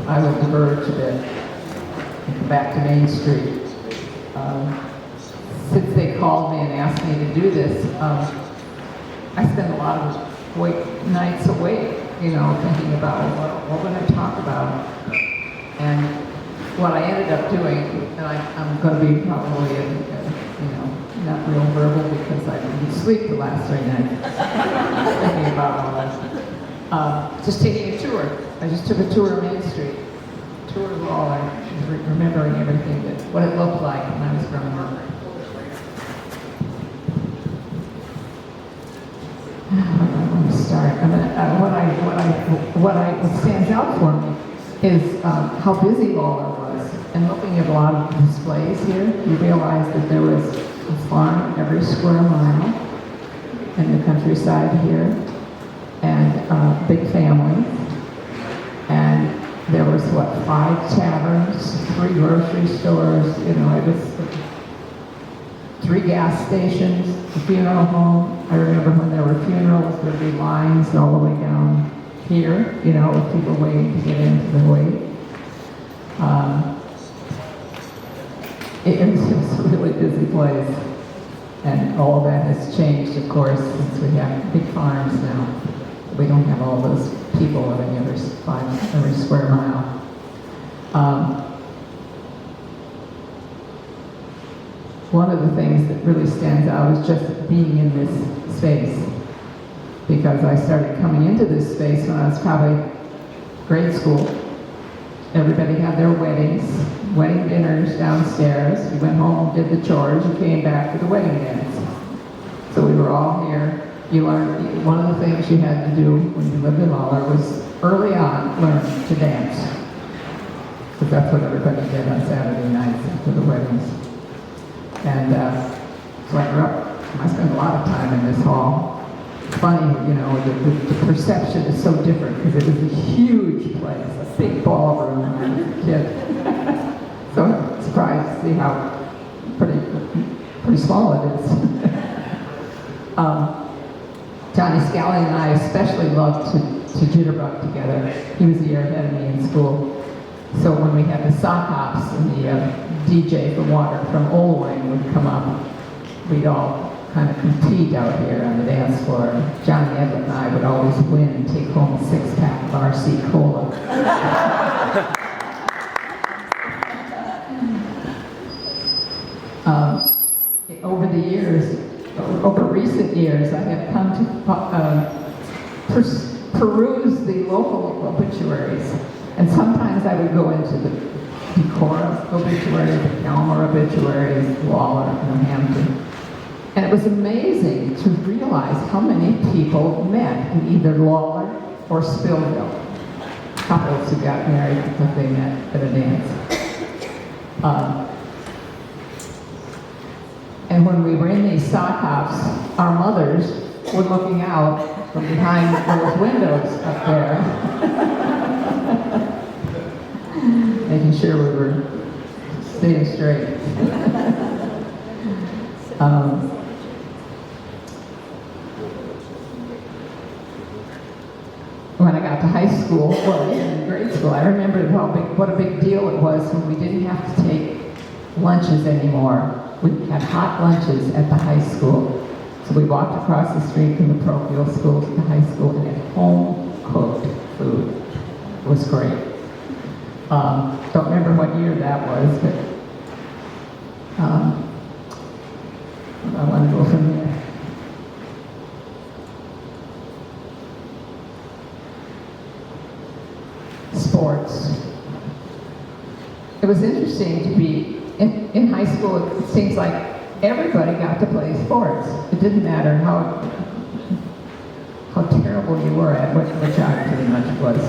I will diverge a bit and come back to Main Street. Since they called me and asked me to do this, I spent a lot of nights awake, thinking about what would I talk about. And what I ended up doing, and I'm going to be probably, not real verbal because I didn't sleep the last 3 nights thinking about all that. Just taking a tour. I just took a tour of Main Street, tour of Lawler, remembering everything, what it looked like when I was growing up. Let me start. What stands out for me is how busy Lawler was. And looking at a lot of displays here, you realize that there was a farm every square mile in the countryside here, and big families. And there was, 5 taverns, 3 grocery stores, it was 3 gas stations, a funeral home. I remember when there were funerals, there'd be lines all the way down here, with people waiting to get into the wake. It was just a really busy place. And all that has changed, of course, since we have big farms now. We don't have all those people living every square mile. One of the things that really stands out is just being in this space. Because I started coming into this space when I was probably grade school. Everybody had their wedding dinners downstairs. You went home, did the chores, you came back for the wedding dance. So we were all here. You learned, one of the things you had to do when you lived in Lawler was early on learn to dance. Because that's what everybody did on Saturday nights after the weddings. And so I grew up, I spent a lot of time in this hall. Funny, the perception is so different because it was a huge place, a big ballroom when I was a kid. So I'm surprised to see how pretty small it is. Johnny Scally and I especially loved to jitterbug together. He was a year ahead of me in school. So when we had the sock hops and the DJ from Old Wayne would come up, we'd all kind of compete out here on the dance floor. Johnny Edlin and I would always win and take home a 6-pack of RC Cola. Over recent years, I have come to peruse the local obituaries. And sometimes I would go into the Decorah obituary, the Elmer obituaries, Lawler, and Hampton. And it was amazing to realize how many people met in either Lawler or Spillville. Couples who got married because they met at a dance. And when we were in these sock hops, our mothers were looking out from behind those windows up there, making sure we were staying straight. When I got to high school, in grade school, I remembered what a big deal it was when we didn't have to take lunches anymore. We had hot lunches at the high school. So we walked across the street from the parochial school to the high school and had home-cooked food. It was great. Don't remember what year that was, but I want to go from there. Sports. It was interesting to be in high school. It seems like everybody got to play sports. It didn't matter how terrible you were at, which I pretty much was.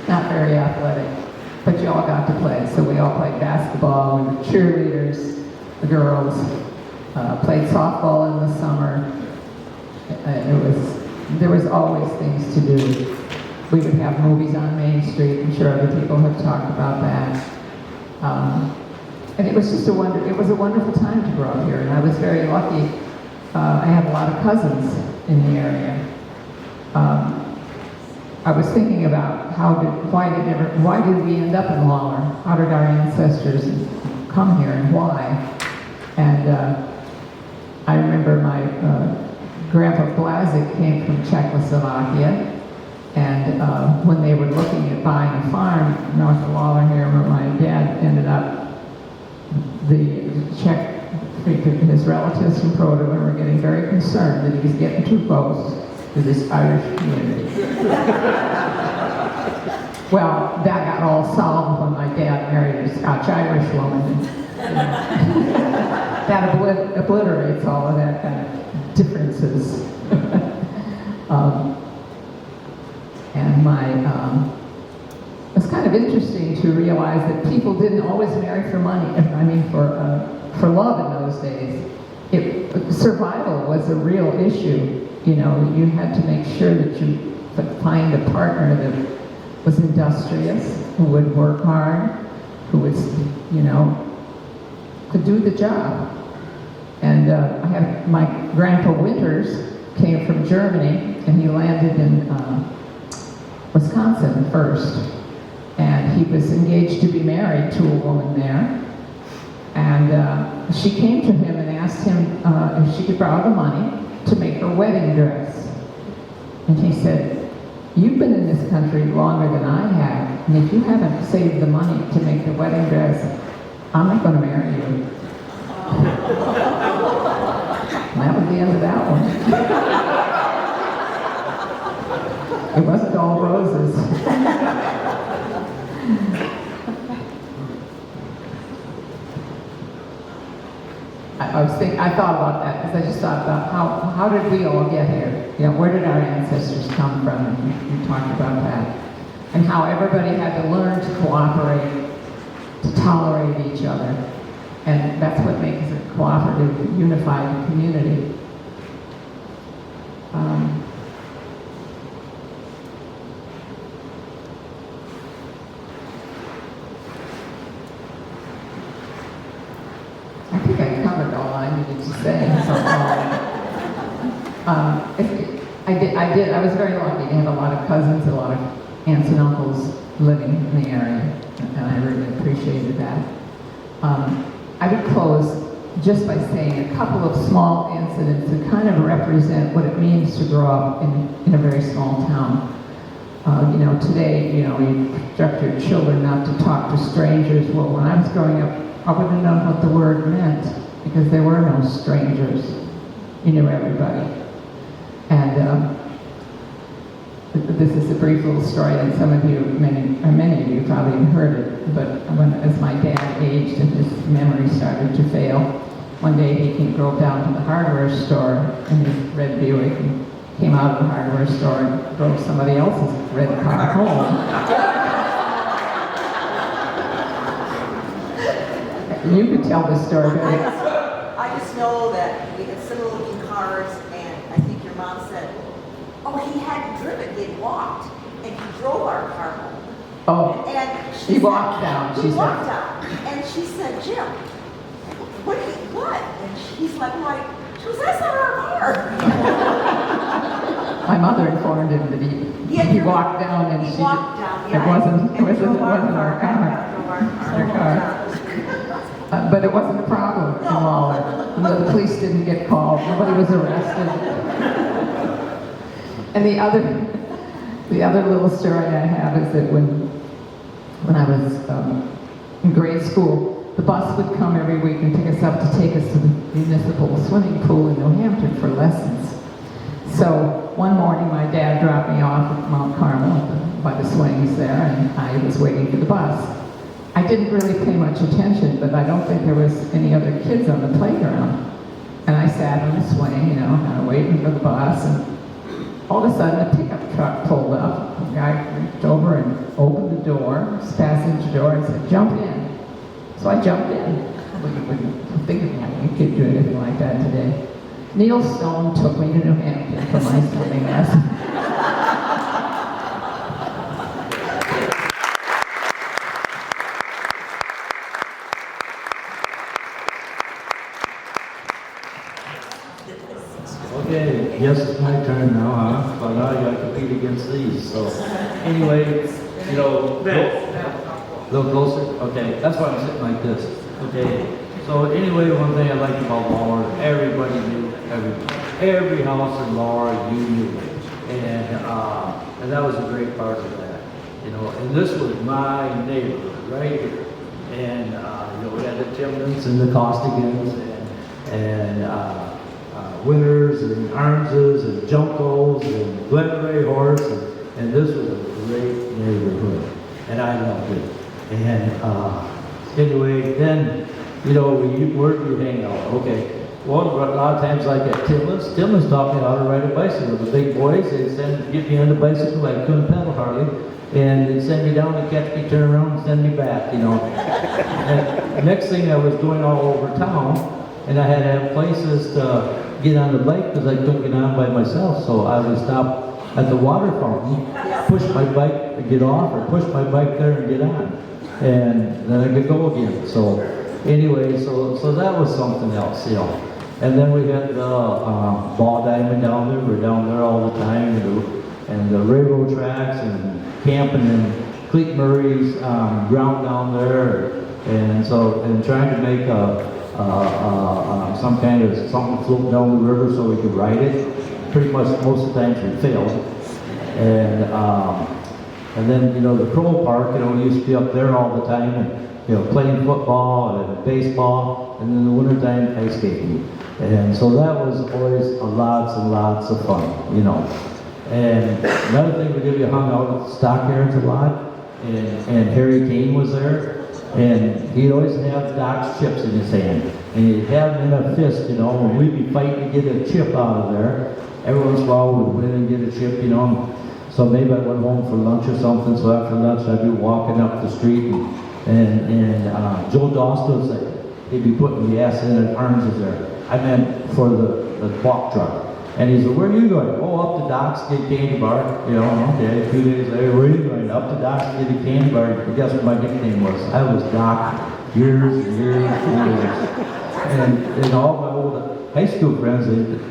Not very athletic, but you all got to play. So we all played basketball. We were cheerleaders. The girls played softball in the summer. There was always things to do. We would have movies on Main Street. I'm sure other people have talked about that. And it was just a wonderful time to grow up here. And I was very lucky. I had a lot of cousins in the area. I was thinking about why did we end up in Lawler? How did our ancestors come here and why? And I remember my grandpa Blazek came from Czechoslovakia, and when they were looking at buying a farm north of Lawler here, where my dad ended up, the Czech, his relatives from Proto were getting very concerned that he was getting too close to this Irish community. Well, that got all solved when my dad married a Scotch-Irish woman. That obliterates all of that kind of differences. It's kind of interesting to realize that people didn't always marry for money. For love in those days. Survival was a real issue. You know, you had to make sure that you could find a partner that was industrious, who would work hard, who was, could do the job. And I had my grandpa Winters came from Germany, and he landed in Wisconsin first. And he was engaged to be married to a woman there. And she came to him and asked him if she could borrow the money to make her wedding dress. And he said, "You've been in this country longer than I have, and if you haven't saved the money to make the wedding dress, I'm not going to marry you." And that was the end of that one. It wasn't all roses. I thought about that because I just thought about how did we all get here? Where did our ancestors come from? And we talked about that. And how everybody had to learn to cooperate, to tolerate each other. And that's what makes a cooperative, unified community. I think I covered all I needed to say. I was very lucky to have a lot of cousins, a lot of aunts and uncles living in the area, and I really appreciated that. I would close just by saying a couple of small incidents that kind of represent what it means to grow up in a very small town. Today, you instruct your children not to talk to strangers. Well, when I was growing up, I wouldn't have known what the word meant because there were no strangers. You knew everybody. And this is a brief little story, and some of you, many of you probably have heard it, but as my dad aged and his memory started to fail, one day he drove down to the hardware store in his red Buick and came out of the hardware store and drove somebody else's red car home. You could tell this story. I just know that we had similar looking cars, and I think your mom said, "Oh, he hadn't driven, he had walked, and he drove our car home." Oh, and he walked down. He walked down, and she said, "Jim, what? And he's like, "Why?" She goes, "That's not our car." My mother informed him that he walked down, and he walked down. Yeah, it wasn't our car. But it wasn't a problem in Lawler. The police didn't get called. Nobody was arrested. And the other little story I have is that when I was in grade school, the bus would come every week and pick us up to take us to the municipal swimming pool in New Hampshire for lessons. So one morning, my dad dropped me off at Mount Carmel by the swings there, and I was waiting for the bus. I didn't really pay much attention, but I don't think there was any other kids on the playground. And I sat on the swing, kind of waiting for the bus, and all of a sudden a pickup truck pulled up. The guy reached over and opened the door, his passenger door, and said, "Jump in." So I jumped in. You wouldn't think of having a kid do anything like that today. Neil Stone took me to New Hampshire for my swimming lesson. Okay, yes, it's my turn now, huh? But now you gotta compete against these. So anyway, you know, a little closer? Okay, that's why I'm sitting like this. Okay, so anyway, one thing I liked about Lawler, everybody knew every house in Lawler, you knew. And that was a great part of that, you know. And this was my neighborhood right here. And, you know, we had the Timlins and the Costigans and Winters and Armses and Juncos and Glenray Horse. And this was a great neighborhood. And I loved it. And anyway, then, you know, where do you hang out? Okay. Well, a lot of times like at Timlin's taught me how to ride a bicycle. The big boys, they'd get me on the bicycle, I couldn't pedal hardly, and they'd send me down to catch me, turn around, and send me back, you know. And next thing I was going all over town, and I had to have places to get on the bike because I couldn't get on by myself, so I would stop at the water fountain, push my bike to get off, or push my bike there and get on. And then I could go again. So anyway, so that was something else, you know. And then we had the ball diamond down there. We're down there all the time, and the railroad tracks, and camping in Cleet Murray's ground down there, and trying to make some kind of something float down the river so we could ride it. Pretty much most of the times we failed. And then, you know, the Crow Park, you know, we used to be up there all the time, and, you know, playing football and baseball, and in the wintertime, ice skating. And so that was always lots and lots of fun, you know. And another thing we did, we hung out at the Stockyards a lot, and Harry Kane was there, and he'd always have Doc's chips in his hand, and he'd have them in a fist, you know, and we'd be fighting to get a chip out of there. Every once in a while we'd win and get a chip, you know. So maybe I went home for lunch or something, so after lunch I'd be walking up the street, and Joe Dost was like, he'd be putting gas in and Arms there. I meant for the walk truck. And he said, where are you going? Oh, up to Doc's to get candy bar. You know, okay, a few days later, where are you going? Up to Doc's to get a candy bar. Guess what my nickname was? I was Doc years and years and years. And all my old high school friends,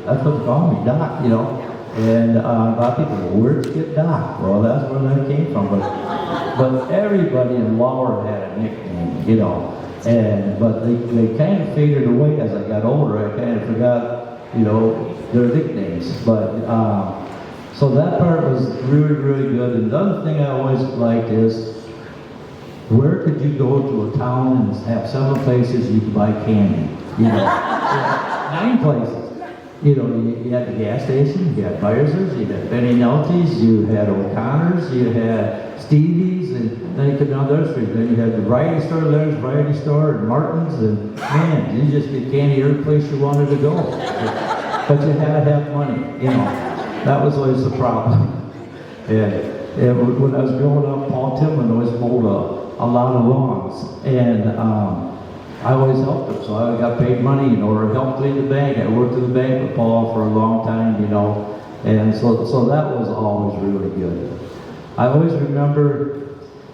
that's what they called me, Doc, you know. And a lot of people, where'd you get Doc? Well, that's where that came from. But everybody in Lawler had a nickname, you know. But they kind of faded away as I got older. I kind of forgot, you know, their nicknames. But so that part was really, really good. And the other thing I always liked is, where could you go to a town and have several places you could buy candy? You know, 9 places. You know, you had the gas station, you had Byer's, you had Benny Nelty's, you had O'Connor's, you had Stevie's, and then you could down the other street. Then you had the variety store, Leonard's Variety Store, and Martin's, and man, you just get candy every place you wanted to go. But you had to have money, you know. That was always the problem. And when I was growing up, Paul Tillman always mowed a lot of lawns, and I always helped him, so I got paid money, you know, or helped clean the bank. I worked in the bank with Paul for a long time, you know, and so that was always really good. I always remember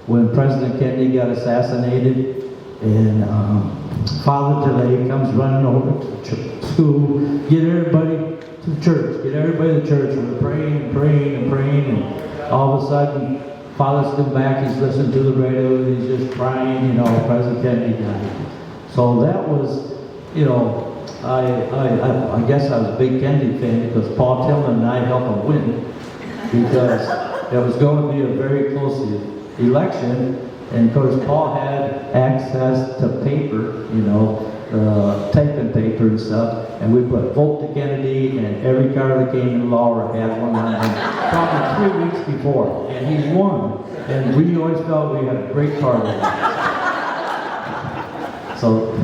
when President Kennedy got assassinated, and Father DeLay comes running over to school, get everybody to church, We're praying, and all of a sudden, Father's come back, he's listening to the radio, and he's just crying, you know, President Kennedy died. So that was, you know, I guess I was a big Kennedy fan because Paul Tillman and I helped him win, because it was going to be a very close election, and of course Paul had access to paper, you know, typing paper and stuff, and we put vote to Kennedy, and every car that came in Lawler had one on him, probably 3 weeks before, and he won, and we always felt we had a great part of it. So,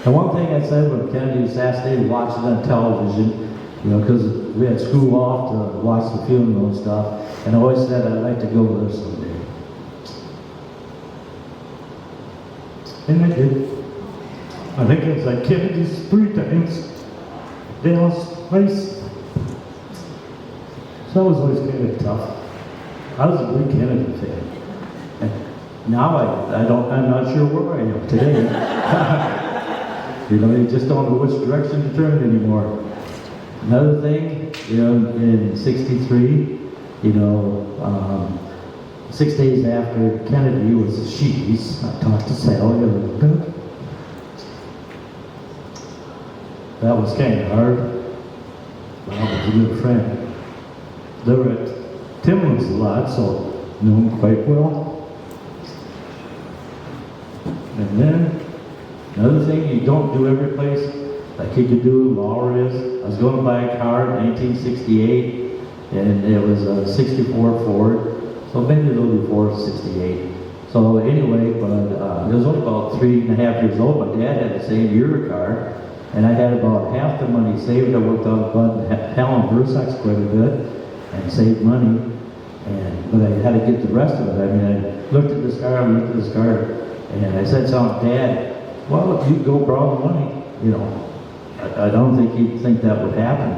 the one thing I said when Kennedy was assassinated, watched it on television, you know, because we had school off to watch the funeral and stuff, and I always said I'd like to go there someday. And I did. I think it was like Kennedy's 3 times, Dallas twice. So that was always kind of tough. I was a big Kennedy fan. Now I'm not sure where I am today. You know, you just don't know which direction to turn anymore. Another thing, in '63, 6 days after Kennedy was the Shees, I talked to Sally a little bit. That was kind of hard. Bob was a good friend. They were at Timlin's a lot, so knew him quite well. And then, another thing you don't do every place, like you could do in Lawler is, I was going to buy a car in 1968, and it was a 64 Ford, so maybe a little before 68. So anyway, but it was only about 3.5 years old. My dad had the same year car, and I had about half the money saved. I worked on Helen Versax quite a bit, and saved money, but I had to get the rest of it. I mean, I looked at this car, and I said to Dad, well, if you go borrow the money, I don't think he'd think that would happen.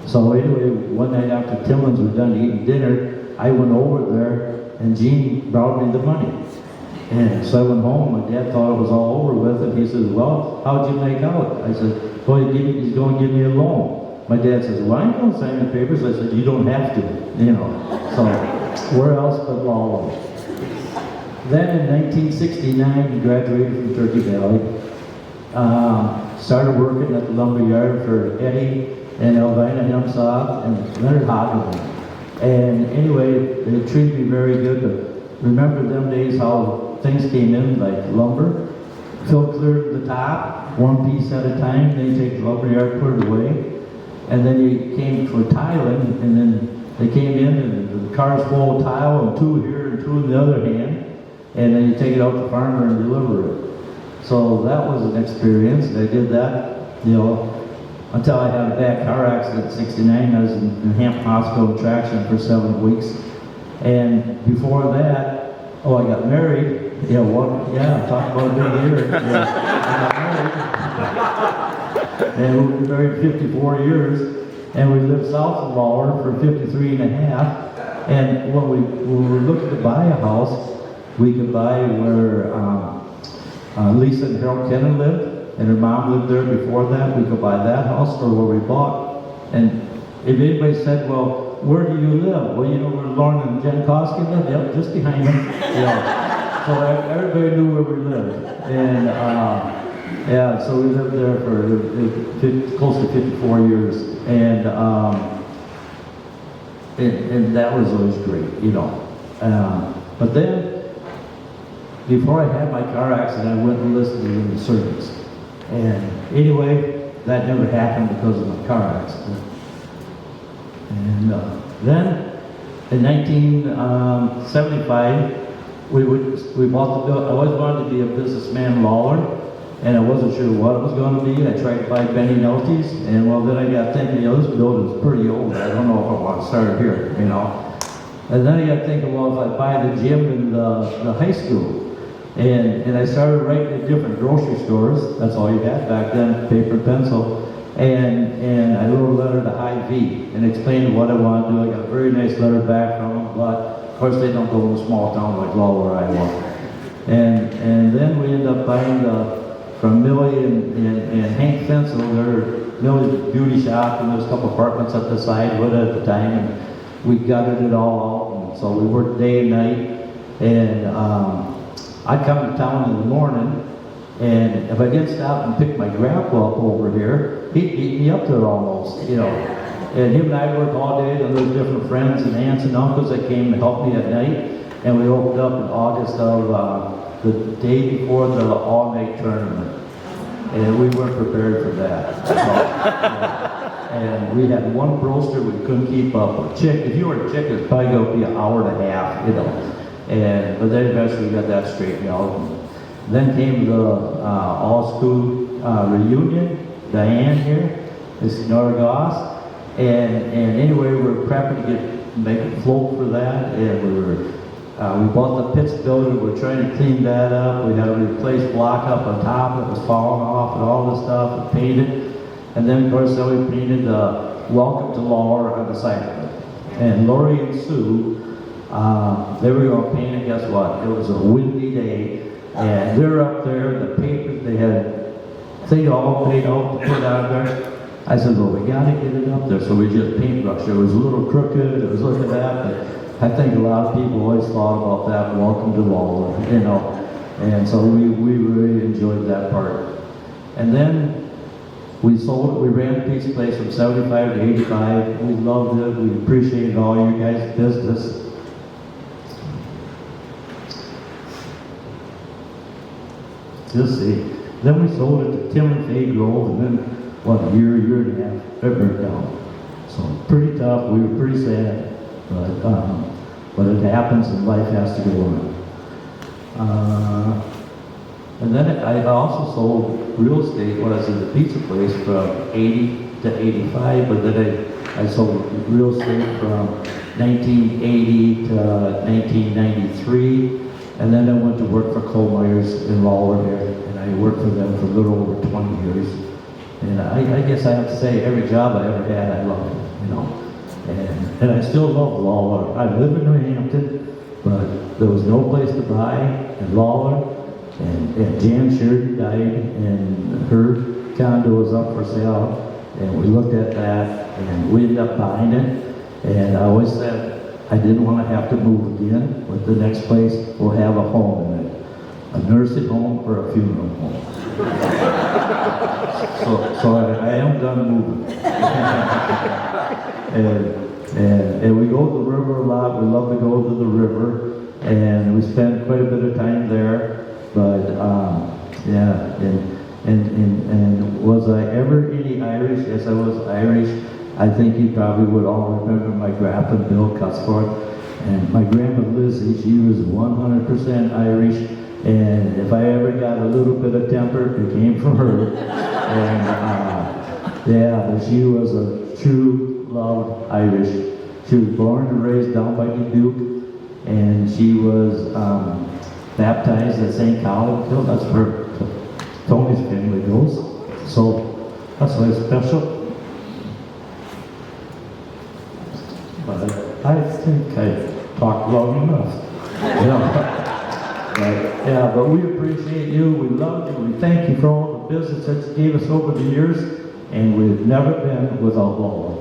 So anyway, one night after Timlin's were done eating dinner, I went over there, and Gene brought me the money. And so I went home, my dad thought it was all over with, and he says, well, how'd you make out? I said, well, he's going to give me a loan. My dad says, well, I ain't going to sign the papers. I said, you don't have to, So where else but Lawler? Then in 1969, he graduated from Turkey Valley. Started working at the lumber yard for Eddie and Elvina Hemsoff and Leonard Hagelman. And anyway, they treated me very good, but remember them days how things came in, like lumber. Phil cleared the top, one piece at a time, then you take the lumber yard, put it away. And then you came for tiling, and then they came in, and the car's full of tile, and 2 here and 2 in the other hand, and then you take it out to the farmer and deliver it. So that was an experience, and I did that, until I had a bad car accident in '69. I was in Hampton Hospital traction for 7 weeks. And before that, I got married. Talk about a big year. I got married. And we were married 54 years. And we lived south of Lawler for 53 and a half. And when we were looking to buy a house, we could buy where Lisa and Harold Kennan lived. And her mom lived there before that. We could buy that house or where we bought. And if anybody said, well, where do you live? Well, where Lauren and Jen Koski live? Yep, just behind them. So everybody knew where we lived. And so we lived there for close to 54 years. And that was always great, But then, before I had my car accident, I went and listened to the sermons. And anyway, that never happened because of my car accident. And then, in 1975, we bought the building. I always wanted to be a businessman in Lawler, and I wasn't sure what it was going to be. I tried to buy Benny Nolte's, and then I got thinking, this building's pretty old. I don't know if I want to start here, And then I got thinking, well, if I buy the gym in the high school. And I started writing at different grocery stores. That's all you had back then, paper and pencil. And I wrote a letter to Hy-Vee and explained what I wanted to do. I got a very nice letter back from them, but of course they don't go in a small town like Lawler, Iowa. And then we ended up buying from Millie and Hank Fensel, Millie's beauty shop, and there's a couple apartments up the side with it at the time, and we gutted it all out. And so we worked day and night, and I'd come to town in the morning, and if I didn't stop and pick my grandpa up over here, he'd beat me up there almost, And him and I worked all day, and there was different friends and aunts and uncles that came to help me at night, and we opened up in August of the day before the all-night tournament. And we weren't prepared for that. And we had one roaster we couldn't keep up with. If you were a chick, it's probably going to be an hour and a half, But then eventually we got that straightened out. Then came the all-school reunion, Diane here, Miss Norgoss. And anyway, we were prepping to make a float for that. And we bought the Pitts building, we were trying to clean that up. We had to replace block up on top that was falling off and all this stuff, and painted. And then of course we painted Welcome to Lawler on the side of it. And Lori and Sue, they were going to paint it. Guess what? It was a windy day, and they're up there. The paper, they had thing all paid out to put out there, I said, well, we gotta get it up there, so we just paintbrushed. It was a little crooked, it was looking at that, but I think a lot of people always thought about that, welcome to Lawler, you know. And so we really enjoyed that part. And then we sold it, we ran the pizza place from 75 to 85. We loved it, we appreciated all your guys' business. Just see. Then we sold it to Tim and Faye Grove, and then, what, a year and a half, it burned down. So pretty tough, we were pretty sad, but it happens and life has to go on. And then I also sold real estate when I was in the pizza place from 80 to 85, but then I sold real estate from 1980 to 1993, and then I went to work for Cole Myers in Lawler here, and I worked for them for a little over 20 years. And I guess I have to say, every job I ever had, I loved it, you know. And I still love Lawler. I live in New Hampton, but there was no place to buy in Lawler. And Jan Sheridan died, and her condo was up for sale, and we looked at that, and we ended up buying it. And I always said I didn't want to have to move again, but the next place will have a home in it, a nursing home or a funeral home. so I am done moving. and we go to the river a lot. We love to go to the river, and we spend quite a bit of time there. But yeah, and was I ever any Irish? Yes, I was Irish. I think you probably would all remember my grandpa Bill Cutsforth, and my grandma Lizzie. She was 100% Irish, and if I ever got a little bit of temper, it came from her. And yeah, but she was a true loved Irish. She was born and raised down by Dubuque, and she was baptized at St. Colin. That's where Tony's family goes. So that's why it's special. But I think I talked long enough. You know. Yeah, but we appreciate you. We love you. We thank you for all the business that you gave us over the years, and we've never been without Lawler.